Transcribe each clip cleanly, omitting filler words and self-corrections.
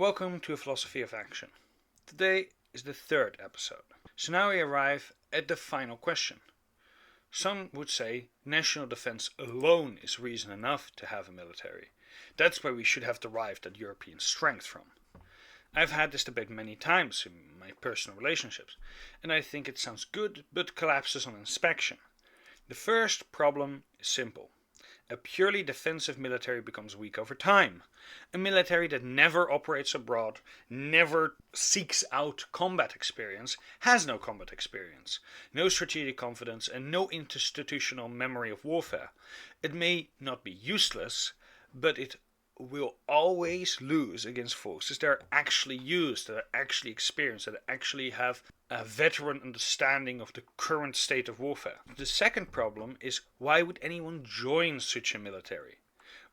Welcome to A Philosophy of Action. Today is the third episode. So now we arrive at the final question. Some would say national defense alone is reason enough to have a military. That's where we should have derived that European strength from. I've had this debate many times in my personal relationships, and I think it sounds good but collapses on inspection. The first problem is simple. A purely defensive military becomes weak over time. A military that never operates abroad, never seeks out combat experience, has no combat experience, no strategic confidence, and no institutional memory of warfare. It may not be useless, but it will always lose against forces that are actually used, that are actually experienced, that actually have a veteran understanding of the current state of warfare. The second problem is, why would anyone join such a military?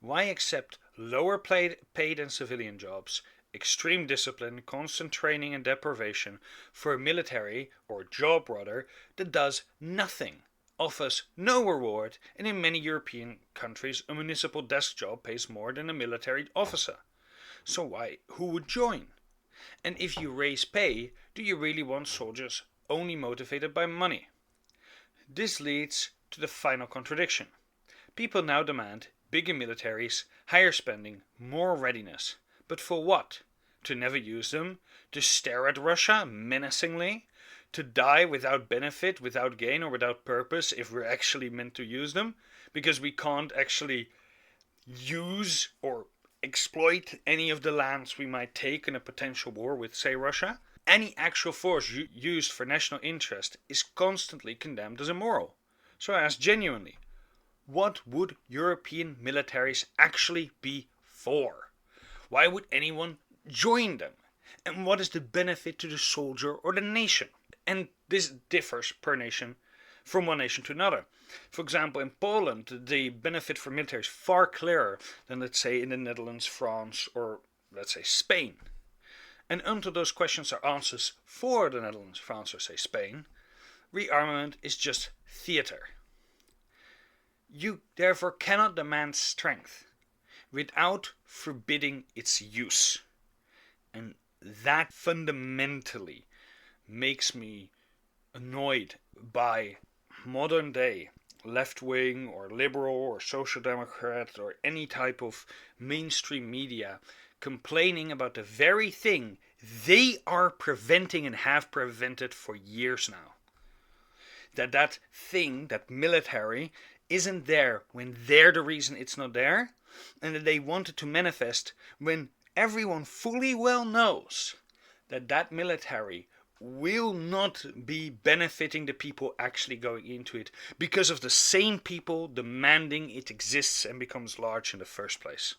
Why accept lower paid than civilian jobs, extreme discipline, constant training and deprivation for a military, or job rather, that does nothing, offers no reward, and in many European countries a municipal desk job pays more than a military officer? So who would join? And if you raise pay, do you really want soldiers only motivated by money? This leads to the final contradiction. People now demand bigger militaries, higher spending, more readiness. But for what? To never use them? To stare at Russia menacingly? To die without benefit, without gain, or without purpose if we're actually meant to use them? Because we can't actually use or exploit any of the lands we might take in a potential war with, say, Russia? Any actual force used for national interest is constantly condemned as immoral. So I ask genuinely, what would European militaries actually be for? Why would anyone join them? And what is the benefit to the soldier or the nation? And this differs per nation, from one nation to another. For example, in Poland, the benefit for military is far clearer than, let's say, in the Netherlands, France, or, let's say, Spain. And until those questions are answers for the Netherlands, France, or, say, Spain, rearmament is just theater. You therefore cannot demand strength without forbidding its use. And that fundamentally makes me annoyed by modern day left-wing or liberal or social democrat or any type of mainstream media complaining about the very thing they are preventing and have prevented for years now. That thing, that military, isn't there when they're the reason it's not there, and that they want it to manifest when everyone fully well knows that military will not be benefiting the people actually going into it because of the same people demanding it exists and becomes large in the first place.